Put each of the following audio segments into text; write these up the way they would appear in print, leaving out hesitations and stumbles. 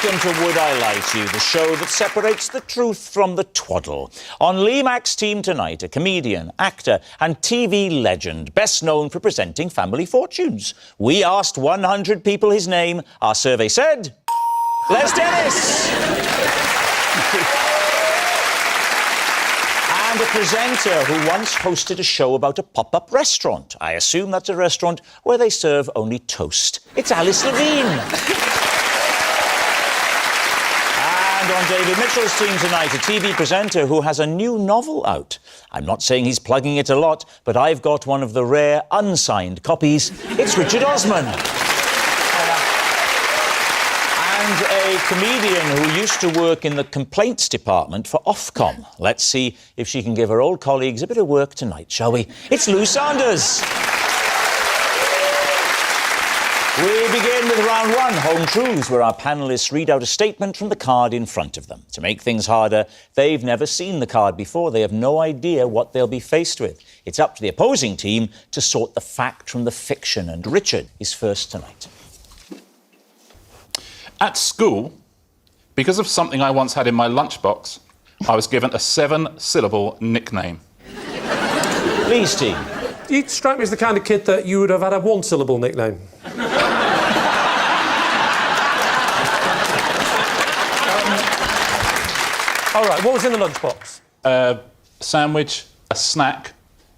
welcome to Would I Lie to You, the show that separates the truth from the twaddle. On Lee Mack's team tonight, a comedian, actor and TV legend, best known for presenting Family Fortunes. We asked 100 people his name. Our survey said... Les Dennis! And a presenter who once hosted a show about a pop-up restaurant. I assume that's a restaurant where they serve only toast. It's Alice Levine. And on David Mitchell's team tonight, a TV presenter who has a new novel out. I'm not saying he's plugging it a lot, but I've got one of the rare unsigned copies. It's Richard Osman. And a comedian who used to work in the complaints department for Ofcom. Let's see if she can give her old colleagues a bit of work tonight, shall we? It's Lou Sanders. We begin with round one, Home Truths, where our panellists read out a statement from the card in front of them. To make things harder, they've never seen the card before. They have no idea what they'll be faced with. It's up to the opposing team to sort the fact from the fiction, and Richard is first tonight. At school, because of something I once had in my lunchbox, I was given a 7-syllable nickname. Lee's team. You strike me as the kind of kid that you would have had a 1-syllable nickname. All right, what was in the lunchbox? A sandwich, a snack.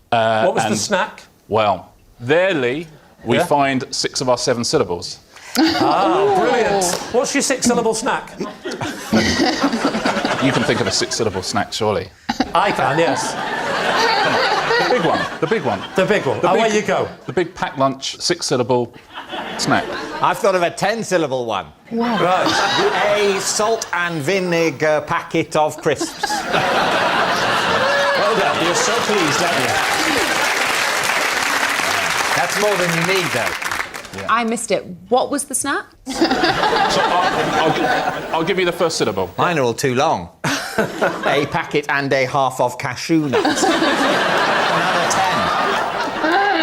What was the snack? Well, there, Lee, we find 6 of our 7 syllables. Ah, brilliant. What's your 6-syllable snack? You can think of a 6-syllable snack, surely. I can, yes. The big one. The big one. The big one. Away you go. The big packed lunch, 6-syllable snack. I've thought of a 10-syllable one. Wow. Right. A salt and vinegar packet of crisps. Well done. You're so pleased, aren't you? That's more than you need, though. Yeah. I missed it. What was the snack? So I'll give you the first syllable. Mine are all too long. A packet and a half of cashew nuts. Another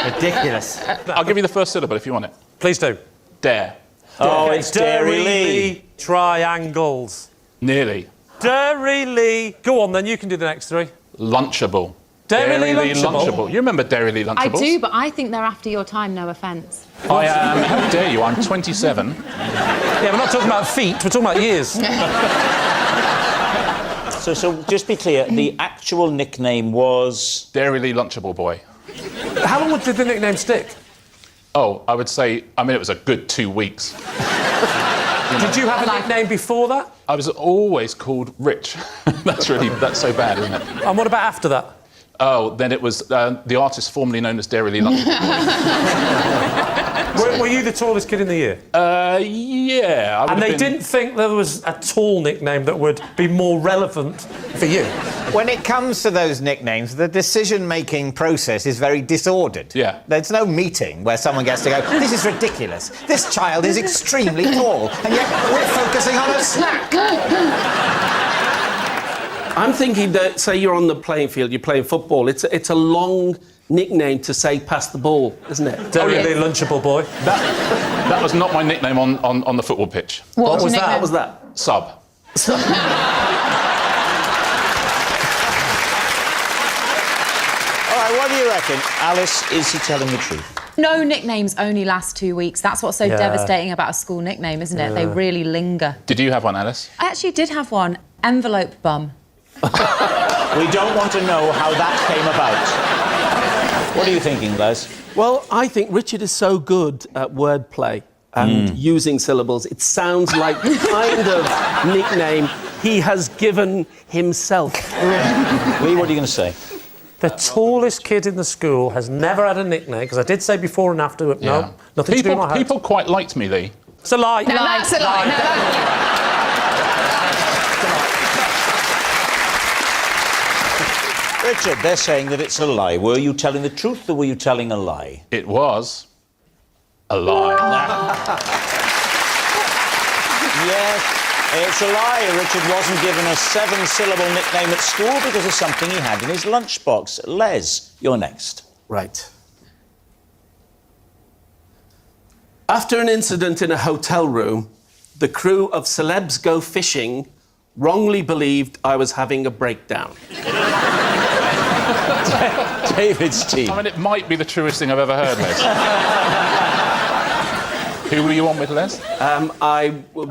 10. Ridiculous. I'll give you the first syllable if you want it. Please do. Dare. Oh, it's Dairy Lee. Triangles. Nearly. Dairy Lee. Go on, then. You can do the next 3. Lunchable. Dairy Lee Lunchable? You remember Dairy Lee Lunchables? I do, but I think they're after your time, no offence. I am... How dare you? I'm 27. Yeah, we're not talking about feet, we're talking about years. So just be clear, the actual nickname was... Dairy Lee Lunchable Boy. How long did the nickname stick? Oh, I would say... I mean, it was a good 2 weeks. Did you have a nickname before that? I was always called Rich. That's so bad, isn't it? And what about after that? Oh, then it was the artist formerly known as Dairy Lee Lunchable Boy. Were you the tallest kid in the year? Yeah. And they didn't think there was a tall nickname that would be more relevant for you? When it comes to those nicknames, the decision-making process is very disordered. Yeah. There's no meeting where someone gets to go, this is ridiculous, this child is extremely tall, and yet we're focusing on a snack. I'm thinking that, say you're on the playing field, you're playing football, it's a long nickname to say pass the ball, isn't it? Dairy Lee Lunchable Boy. That was not my nickname on the football pitch. What was that? What was that? Sub. All right, what do you reckon? Alice, is he telling the truth? No nicknames only last 2 weeks. That's what's so devastating about a school nickname, isn't it? They really linger. Did you have one, Alice? I actually did have one. Envelope bum. We don't want to know how that came about. What are you thinking, Les? Well, I think Richard is so good at wordplay and using syllables. It sounds like the kind of nickname he has given himself. Lee, what are you going to say? The tallest kid in the school has never had a nickname, because I did say before and after, but no, nothing to do with my height. People quite liked me, Lee. It's a lie. No, that's a lie. Richard, they're saying that it's a lie. Were you telling the truth or were you telling a lie? It was a lie. Yes, it's a lie. Richard wasn't given a 7-syllable nickname at school because of something he had in his lunchbox. Les, you're next. Right. After an incident in a hotel room, The crew of Celebs Go Fishing wrongly believed I was having a breakdown. David's team. I mean, it might be the truest thing I've ever heard, Les. Who were you on with, Les?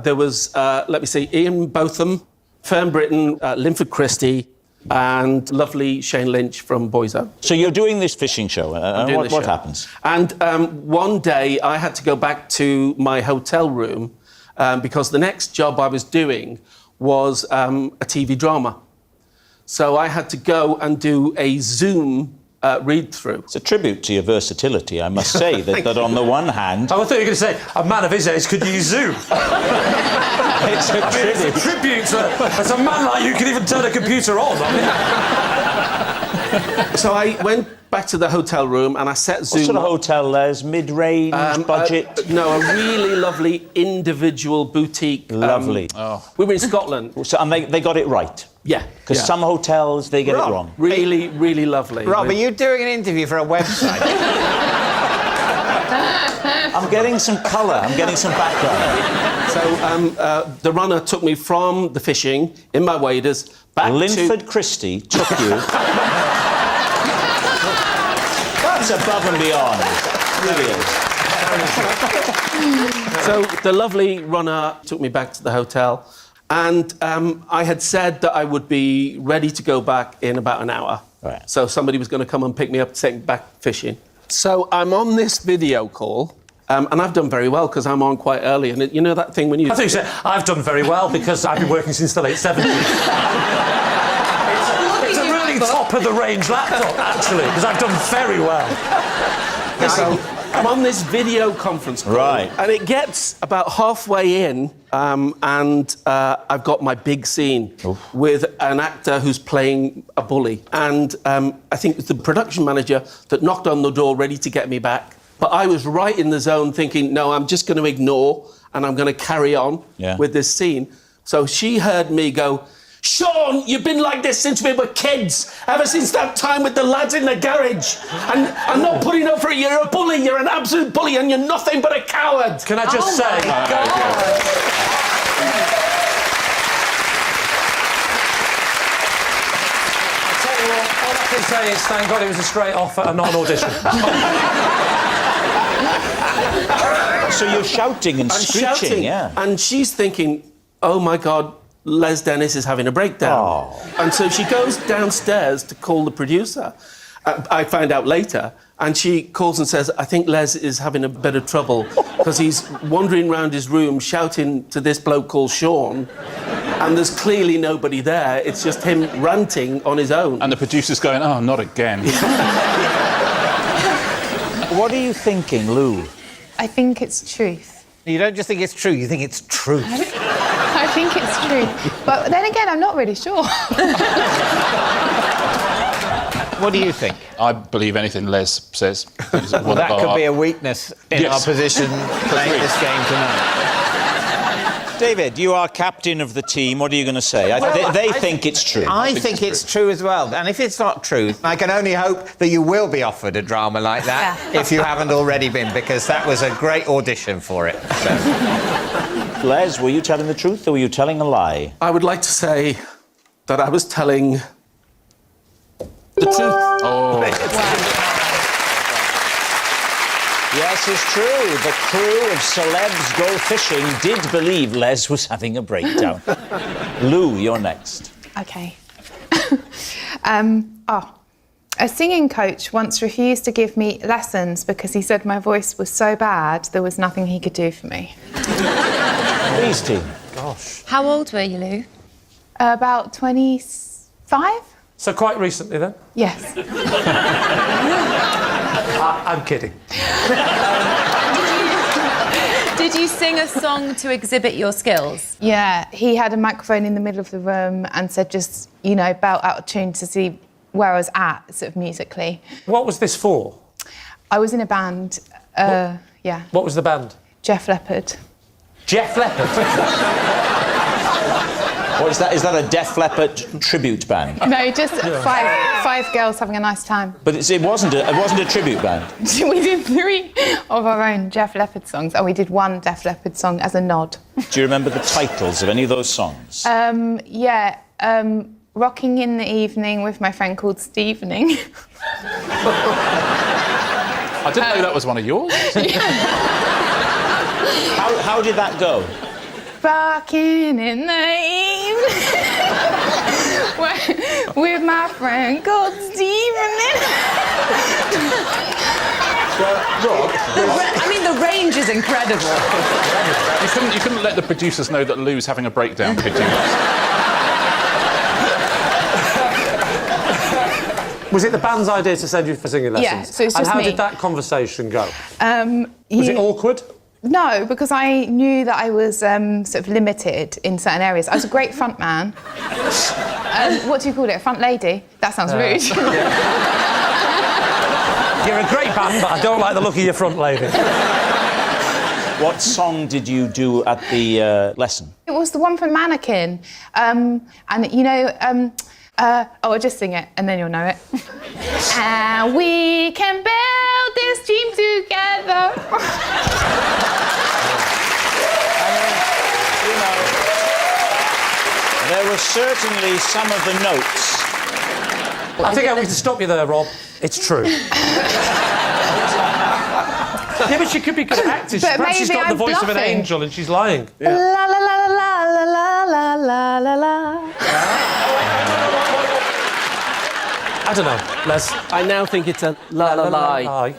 There was, let me see, Ian Botham, Fern Britton, Linford Christie, and lovely Shane Lynch from Boyzone. So you're doing this fishing show, and what happens? And one day I had to go back to my hotel room because the next job I was doing was a TV drama. So I had to go and do a Zoom read-through. It's a tribute to your versatility, I must say, that on the one hand... Oh, I thought you were going to say, a man of his age could use Zoom. It's a tribute. It's a tribute to a man like you can even turn a computer on. So I went back to the hotel room and I set Zoom. What sort of hotel, Les? Mid-range, budget? No, a really lovely individual boutique. Lovely. We were in Scotland. So, and they got it right? Yeah. Because some hotels, they get it wrong. Really, really lovely. Rob, are you doing an interview for a website? I'm getting some colour, I'm getting some background. So the runner took me from the fishing in my waders back Linford Christie took you... That's above and beyond. It really is. So the lovely runner took me back to the hotel, and I had said that I would be ready to go back in about an hour. Right. So somebody was going to come and pick me up to take me back fishing. So I'm on this video call, and I've done very well because I'm on quite early. And you know that thing when you... I think you said, I've done very well because I've been working since the late 70s. It's a really top-of-the-range laptop, actually, because I've done very well. So I'm on this video conference call, Right. and it gets about halfway in, and I've got my big scene with an actor who's playing a bully. And I think it's the production manager that knocked on the door ready to get me back. But I was right in the zone thinking, no, I'm just going to ignore and I'm going to carry on with this scene. So she heard me go, Sean, you've been like this since we were kids, ever since that time with the lads in the garage. And I'm not putting up for it. You're a bully. You're an absolute bully, and you're nothing but a coward. Can I just say... God. I'll tell you what, all I can say is thank God it was a straight offer and not an audition. So you're shouting and screeching, yeah. And she's thinking, oh, my God, Les Dennis is having a breakdown. Oh. And so she goes downstairs to call the producer. I find out later, and she calls and says, I think Les is having a bit of trouble because he's wandering around his room shouting to this bloke called Sean, and there's clearly nobody there. It's just him ranting on his own. And the producer's going, oh, not again. What are you thinking, Lou? I think it's truth. You don't just think it's true, you think it's truth. I think it's true. But then again, I'm not really sure. What do you think? I believe anything Les says. Well, that could be a weakness in our position playing this game tonight. David, you are captain of the team. What are you going to say? They think it's true. I think it's true as well. And if it's not true, I can only hope that you will be offered a drama like that if you haven't already been, because that was a great audition for it. So. Les, were you telling the truth or were you telling a lie? I would like to say that I was telling the truth. Oh. Yes, it's true. The crew of Celebs Go Fishing did believe Les was having a breakdown. Lou, you're next. OK. A singing coach once refused to give me lessons because he said my voice was so bad there was nothing he could do for me. Please, team. Gosh. How old were you, Lou? About 25? So quite recently, then? Yes. I'm kidding. Did you sing a song to exhibit your skills? Yeah, he had a microphone in the middle of the room and said just, belt out of tune to see where I was at, sort of musically. What was this for? I was in a band, yeah. What was the band? Jeff Leppard. Jeff Leppard. What is that? Is that a Def Leppard tribute band? No, just five girls having a nice time. But it wasn't a tribute band. We did 3 of our own Def Leppard songs, and we did 1 Def Leppard song as a nod. Do you remember the titles of any of those songs? Rocking in the Evening with my friend called Stevening. I didn't know that was one of yours. How did that go? Rocking in the evening with my friend called Stevening. I mean, the range is incredible. You couldn't let the producers know that Lou's having a breakdown, could you? Was it the band's idea to send you for singing lessons? Yeah, so it's just And how me. did that conversation go? Was it awkward? No, because I knew that I was sort of limited in certain areas. I was a great front man. What do you call it? A front lady? That sounds rude. You're a great band, but I don't like the look of your front lady. What song did you do at the lesson? It was the one from Mannequin. And, you know... I'll just sing it and then you'll know it. And we can build this dream together. There were certainly some of the notes. I think I need to stop you there, Rob. It's true. Yeah, but she could be good at acting. But Perhaps she's maybe got the I'm voice of an bluffing. angel and she's lying. La la la la la la la la la la. I don't know, Les. I now think it's a lie.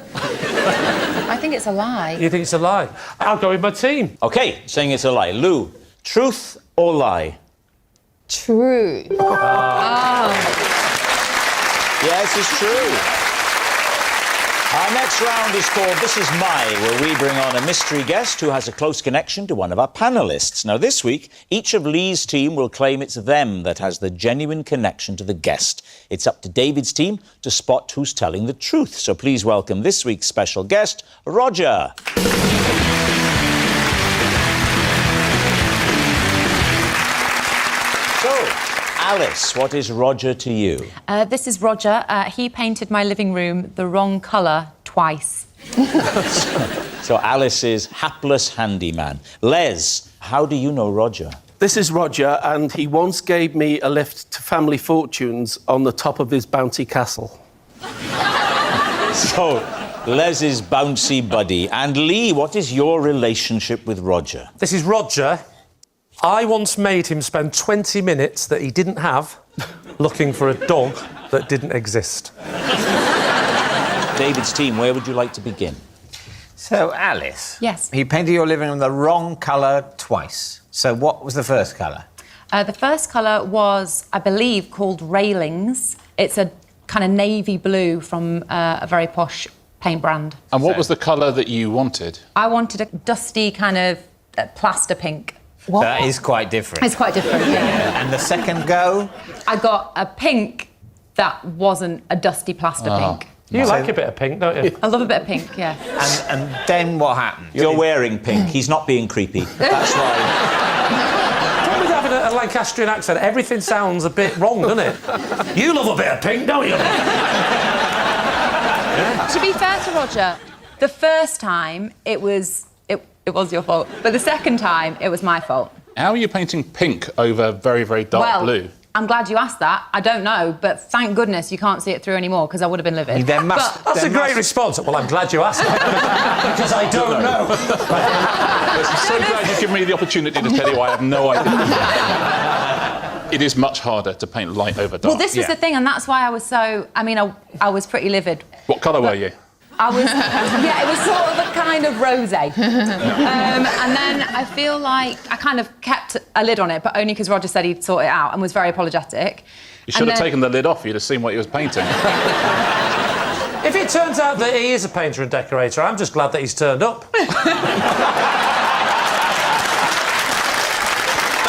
I think it's a lie. You think it's a lie? I'll go with my team. OK, saying it's a lie. Lou, truth or lie? True. Yes, it's true. Our next round is called This Is My, where we bring on a mystery guest who has a close connection to one of our panellists. Now, this week, each of Lee's team will claim it's them that has the genuine connection to the guest. It's up to David's team to spot who's telling the truth. So please welcome this week's special guest, Roger. So, Alice, what is Roger to you? This is Roger. He painted my living room the wrong colour twice. So Alice is hapless handyman. Les, how do you know Roger? This is Roger, and he once gave me a lift to Family Fortunes on the top of his bouncy castle. So, Les's bouncy buddy. And Lee, what is your relationship with Roger? This is Roger. I once made him spend 20 minutes that he didn't have looking for a dog that didn't exist. David's team, where would you like to begin? So, Alice. Yes. He painted your living room the wrong colour twice. So what was the first colour? The first colour was, I believe, called Railings. It's a kind of navy blue from a very posh paint brand. And what was the colour that you wanted? I wanted a dusty kind of plaster pink. What? That is quite different. It's quite different, yeah. And the second go? I got a pink that wasn't a dusty plaster pink. You like a bit of pink, don't you? I love a bit of pink, yeah. And then what happened? You're wearing pink. He's not being creepy. That's why. With having a Lancastrian accent, everything sounds a bit wrong, doesn't it? You love a bit of pink, don't you? To be fair to Roger, the first time it was your fault, but the second time it was my fault. How are you painting pink over very, very dark blue? I'm glad you asked that. I don't know, but thank goodness you can't see it through anymore because I would have been livid. There must... That's a great response. Well, I'm glad you asked. Because I don't know. I'm so glad you've given me the opportunity to tell you I have no idea. It is much harder to paint light over dark. Well, this was the thing, and that's why I was so... I mean, I was pretty livid. What colour were you? I was... yeah, it was sort of a kind of rosé. And then I feel like I kind of kept a lid on it, but only because Roger said he'd sort it out and was very apologetic. You should have taken the lid off. You'd have seen what he was painting. If it turns out that he is a painter and decorator, I'm just glad that he's turned up.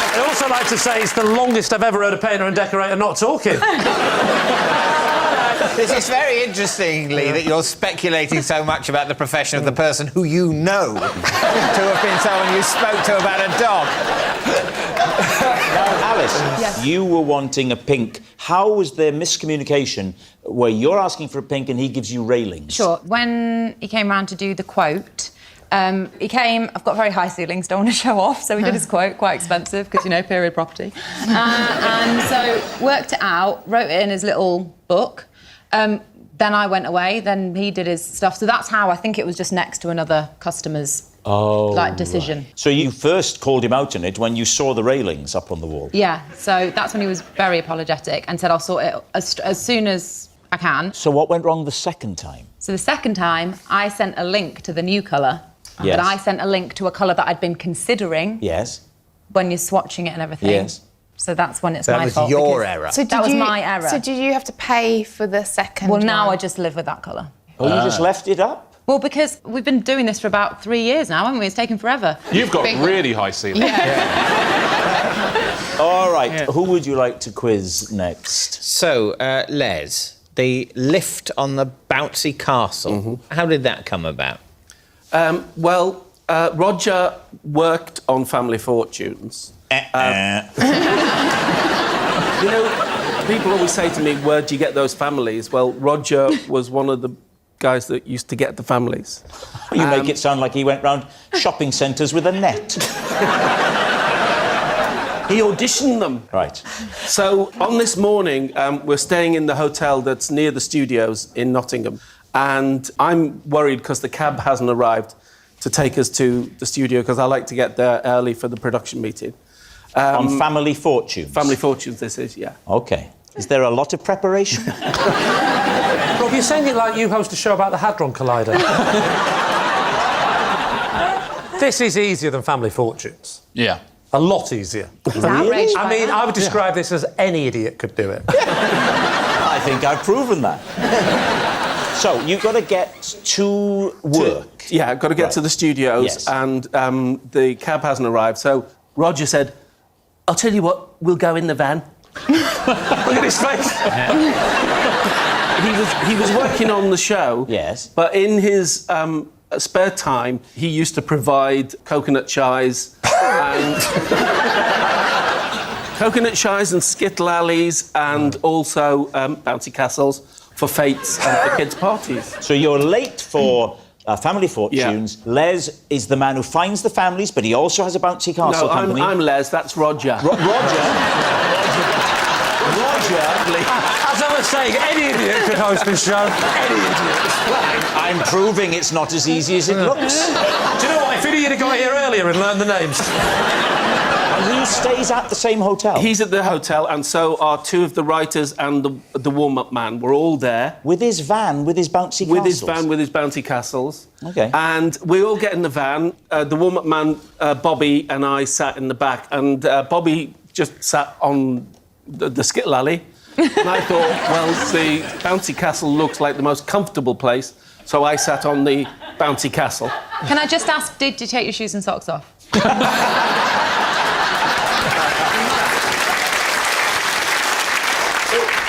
I'd also like to say it's the longest I've ever heard a painter and decorator not talking. This is very interesting, Lee, that you're speculating so much about the profession of the person who you know to have been someone you spoke to about a dog. Now, Alice, you were wanting a pink. How was there miscommunication where you're asking for a pink and he gives you railings? Sure. When he came round to do the quote, he came... I've got very high ceilings, don't want to show off, so he did his quote, quite expensive, because, you know, period property. And so worked it out, wrote it in his little book. Then I went away, then he did his stuff. So that's how I think it was just next to another customer's decision. Right. So you first called him out on it when you saw the railings up on the wall? Yeah, so that's when he was very apologetic and said, I'll sort it as soon as I can. So what went wrong the second time? So the second time, I sent a link to the new colour. Yes. But I sent a link to a colour that I'd been considering. Yes. When you're swatching it and everything. Yes. So that's when it's That my was fault. your error. So That was my error. So did you have to pay for the second Well, now one? I just live with that colour. Oh, you just left it up? Well, because we've been doing this for about 3 years now, haven't we? It's taken forever. You've got Big- really high ceilings. All right, who would you like to quiz next? So, Les, the lift on the bouncy castle, how did that come about? Roger worked on Family Fortunes. You know, people always say to me, where do you get those families? Well, Roger was one of the guys that used to get the families. You make it sound like he went round shopping centres with a net. He auditioned them. Right. So on this morning, we're staying in the hotel that's near the studios in Nottingham. And I'm worried because the cab hasn't arrived to take us to the studio because I like to get there early for the production meeting. On Family Fortunes? Family Fortunes, this is, yeah. OK. Is there a lot of preparation? Rob, you're saying it like you host a show about the Hadron Collider. This is easier than Family Fortunes. Yeah. A lot easier. He's outraged by I mean, that. I would describe this as any idiot could do it. I think I've proven that. So, you've got to get to work. Yeah, I've got to get to the studios, Yes. and the cab hasn't arrived. So Roger said, I'll tell you what, we'll go in the van. Look at his face. He was working on the show. Yes. But in his spare time, he used to provide coconut shies and coconut shies and skittle alleys and also bouncy castles for fetes and for kids' parties. So you're late for Family Fortunes. Yeah. Les is the man who finds the families, but he also has a bouncy castle No, company. I'm Les, that's Roger. Roger. As I was saying, any idiot could host this show. Any idiot. I'm proving it's not as easy as it looks. Do you know what? If he'd have got here earlier and learned the names. And he stays at the same hotel. He's at the hotel, and so are two of the writers and the warm-up man. We're all there. With his van, with his bouncy castles. With his van, with his bouncy castles. OK. And we all get in the van. The warm-up man, Bobby, and I sat in the back, and Bobby just sat on the skittle alley. And I thought, well, the bouncy castle looks like the most comfortable place, so I sat on the bouncy castle. Can I just ask, did you take your shoes and socks off?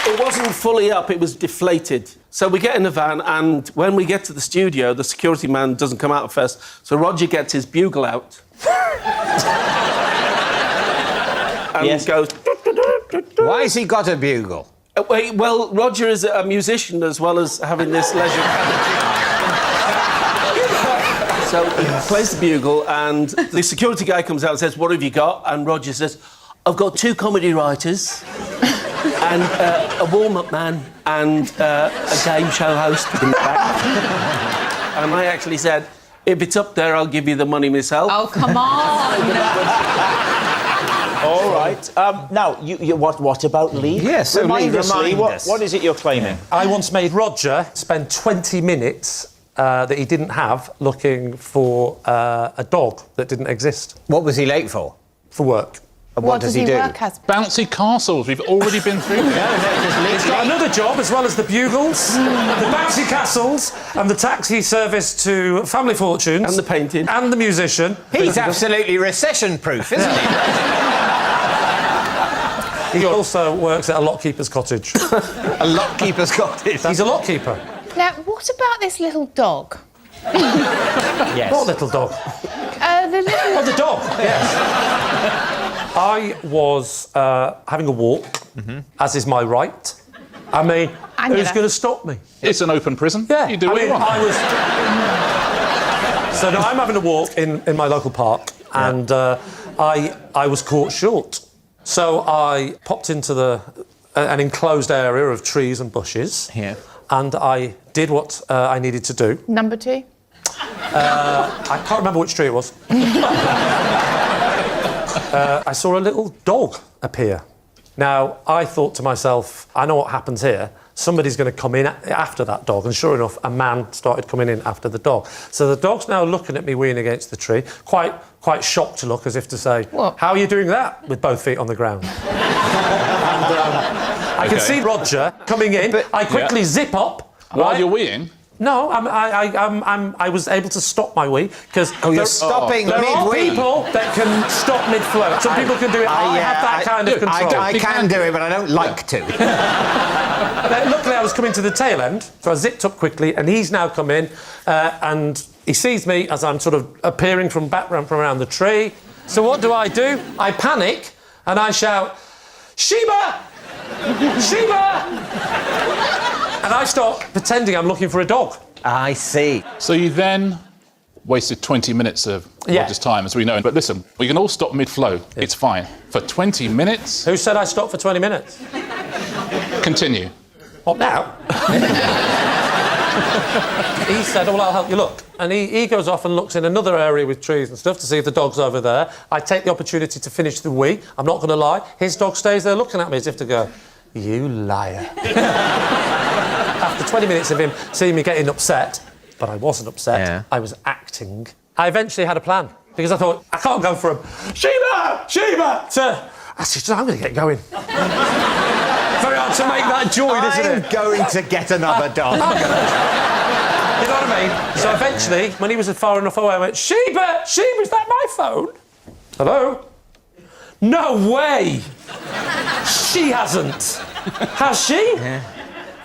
It wasn't fully up, it was deflated. So we get in the van, and when we get to the studio, the security man doesn't come out first, so Roger gets his bugle out. And Yes. goes... Why has he got a bugle? Wait, well, Roger is a musician as well as having this leisure cabinet. So he plays the bugle, and the security guy comes out and says, "What have you got?" And Roger says, "I've got two comedy writers and a warm-up man and a game show host in the back." And I actually said, "If it's up there, I'll give you the money myself." Oh, come on! All right. Now, what about Lee? Yes, so remind Lee, us, remind Lee, us. what is it you're claiming? I once made Roger spend 20 minutes that he didn't have looking for a dog that didn't exist What was he late for? for work. And What does does he do? work as? Bouncy castles. We've already been through that. He's got another job as well as the bugles, the bouncy castles, and the taxi service to Family Fortunes. And the painting. And the musician. He's absolutely recession-proof, isn't he? He also works at a lockkeeper's cottage. A lockkeeper's cottage. He's a lockkeeper. Now, what about this little dog? Yes. What little dog? The little... Oh, the dog, yes. I was having a walk, as is my right. I mean, who's going to stop me? It's an open prison. Yeah. You do what you want. So now I'm having a walk in my local park, and I was caught short. So I popped into an enclosed area of trees and bushes. Yeah. And I did what I needed to do. Number 2? I can't remember which tree it was. I saw a little dog appear. Now, I thought to myself, I know what happens here. Somebody's going to come in after that dog. And sure enough, a man started coming in after the dog. So the dog's now looking at me weeing against the tree, quite shocked to look, as if to say, what? How are you doing that? With both feet on the ground. I can see Roger coming in. I quickly zip up. While you're weeing? No, I was able to stop my wee because you're stopping there are mid-wee. people that can stop mid-flow. Some people can do it. I have that kind of control. I can do it, but I don't like to. Luckily, I was coming to the tail end, so I zipped up quickly, and he's now come in, and he sees me as I'm sort of appearing from around the tree. So what do? I panic, and I shout, Sheba! Sheba! And I start pretending I'm looking for a dog. I see. So you then wasted 20 minutes of Roger's time, as we know. But listen, we can all stop mid-flow. Yeah. It's fine. For 20 minutes... Who said I stopped for 20 minutes? Continue. What now? He said, well, I'll help you look. And he goes off and looks in another area with trees and stuff to see if the dog's over there. I take the opportunity to finish the wee. I'm not going to lie. His dog stays there looking at me as if to go, you liar. After 20 minutes of him seeing me getting upset, but I wasn't upset, I was acting. I eventually had a plan, because I thought, I can't go from Sheba! Sheba! To, I said, I'm going to get going. Very hard to make that join, isn't it? I'm going to get another dog. You know what I mean? So eventually, when he was far enough away, I went, Sheba! Sheba, is that my phone? Hello? No way! She hasn't. Has she? Yeah.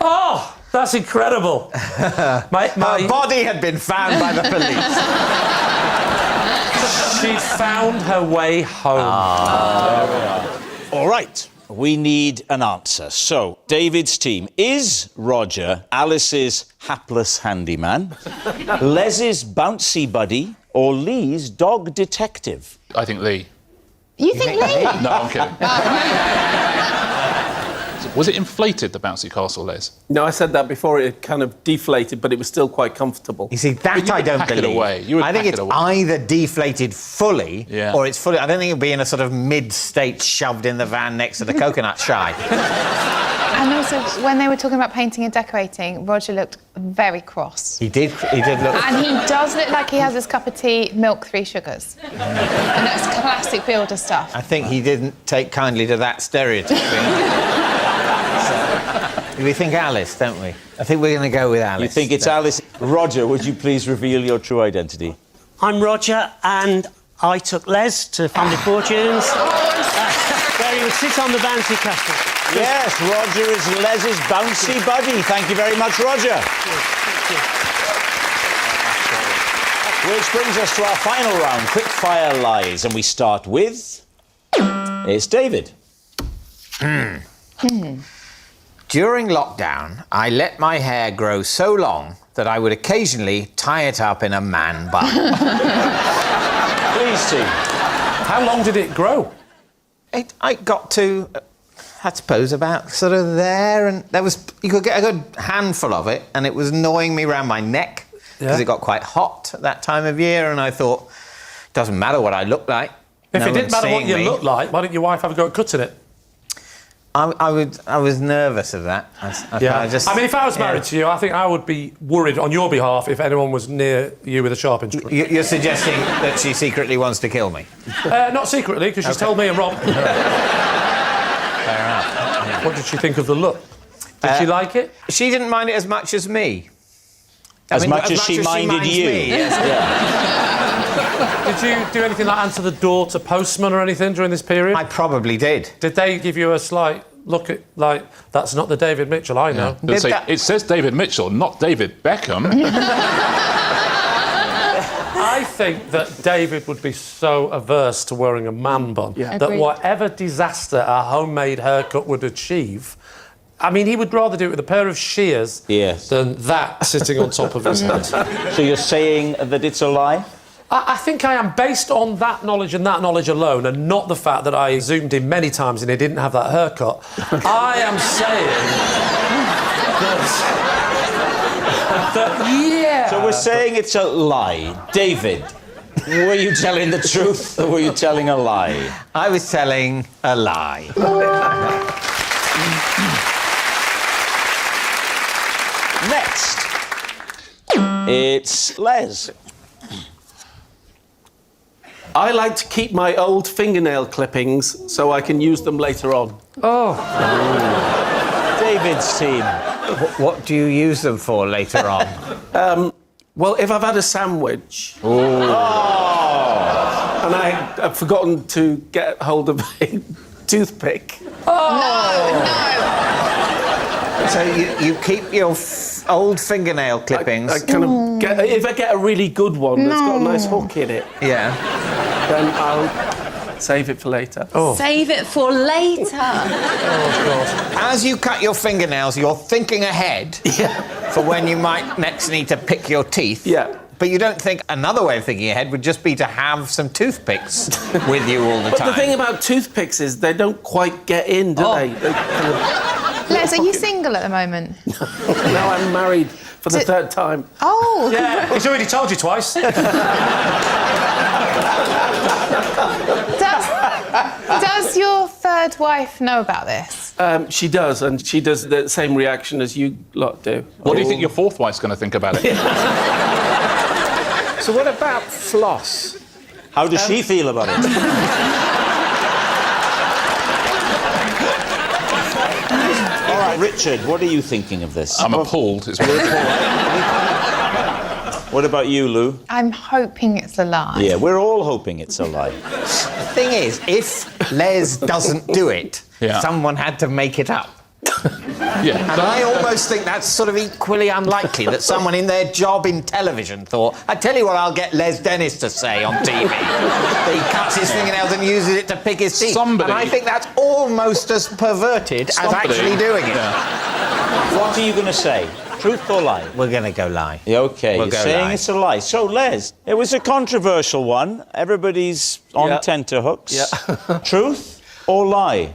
Oh, that's incredible. Her body had been found by the police. She'd found her way home. There we are. All right. We need an answer. So, David's team, is Roger Alice's hapless handyman, Les's bouncy buddy, or Lee's dog detective? I think Lee. You think Lee? No, I'm kidding. Was it inflated, the bouncy castle, Les? No, I said that before. It kind of deflated, but it was still quite comfortable. You see, that I don't believe. I think it's either deflated fully, or it's fully... I don't think it'll be in a sort of mid-state shoved in the van next to the coconut shy. And also, when they were talking about painting and decorating, Roger looked very cross. He did look... And he does look like he has his cup of tea, milk, 3 sugars. And that's classic builder stuff. I think he didn't take kindly to that stereotyping. We think Alice, don't we? I think we're going to go with Alice. You think it's Alice? Roger, would you please reveal your true identity? I'm Roger, and I took Les to Family Fortunes, where he would sit on the bouncy castle. Yes, Roger is Les's bouncy buddy. Thank you very much, Roger. Which brings us to our final round, quick-fire lies, and we start with... It's David. During lockdown, I let my hair grow so long that I would occasionally tie it up in a man bun. Please, team. How long did it grow? I got to, I suppose, about sort of there, and there was... You could get a good handful of it, and it was gnawing me around my neck, because it got quite hot at that time of year, and I thought, it doesn't matter what I look like. If it didn't matter what you looked like, why didn't your wife have a go at cutting it? I was nervous of that. I mean, if I was married to you, I think I would be worried on your behalf if anyone was near you with a sharp instrument. You're suggesting that she secretly wants to kill me? Not secretly, because she's told me and Rob. Fair enough. Yeah. What did she think of the look? Did she like it? She didn't mind it as much as me. As much as she minded you. Yes. Did you do anything like answer the door to postman or anything during this period? I probably did. Did they give you a slight look at, like, that's not the David Mitchell I know? It says David Mitchell, not David Beckham. I think that David would be so averse to wearing a man bun that Agreed. whatever disaster a homemade haircut would achieve, I mean, he would rather do it with a pair of shears than that sitting on top of his head. So you're saying that it's a lie? I think I am, based on that knowledge and that knowledge alone, and not the fact that I zoomed in many times and he didn't have that haircut. I am saying that So we're saying it's a lie. David, were you telling the truth or were you telling a lie? I was telling a lie. Next, it's Les. I like to keep my old fingernail clippings so I can use them later on. David's team. What do you use them for later on? Well, if I've had a sandwich and I've forgotten to get hold of a toothpick. So you keep your old fingernail clippings. I kind of get, if I get a really good one that's got a nice hook in it, Yeah. then I'll save it for later. Save it for later. As you cut your fingernails, you're thinking ahead for when you might next need to pick your teeth. Yeah. But you don't think another way of thinking ahead would just be to have some toothpicks with you all the time. But the thing about toothpicks is they don't quite get in, do they? They kind of... Les, are you single at the moment? Now I'm married for the third time. Oh. Yeah, he's already told you twice. Does your third wife know about this? She does, and she does the same reaction as you lot do. What do you think your fourth wife's going to think about it? So what about floss? How does she feel about it? All right, Richard, what are you thinking of this? I'm appalled. It's What about you, Lou? I'm hoping it's a lie. Yeah, we're all hoping it's a lie. The thing is, if Les doesn't do it, someone had to make it up. Yeah. And I almost think that's sort of equally unlikely that someone in their job in television thought, I tell you what I'll get Les Dennis to say on TV. That he cuts his fingernails and uses it to pick his teeth. Somebody- And I think that's almost as perverted as actually doing it. What are you going to say? Truth or lie? We're going to go lie. Yeah, OK, We'll you're go saying lie. it's a lie. So, Les, it was a controversial one. Everybody's on tenterhooks. Yeah. Truth or lie?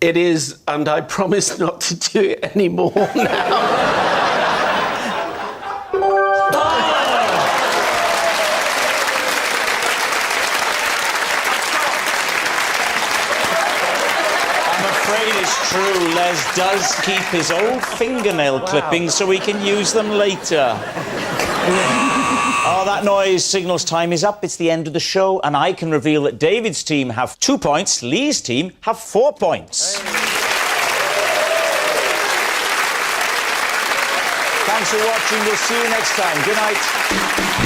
It is, and I promise not to do it anymore now. It's true, Les does keep his old fingernail clippings so he can use them later. Oh, that noise signals time is up. It's the end of the show, and I can reveal that David's team have 2 points, Lee's team have 4 points. Thanks for watching. We'll see you next time. Good night.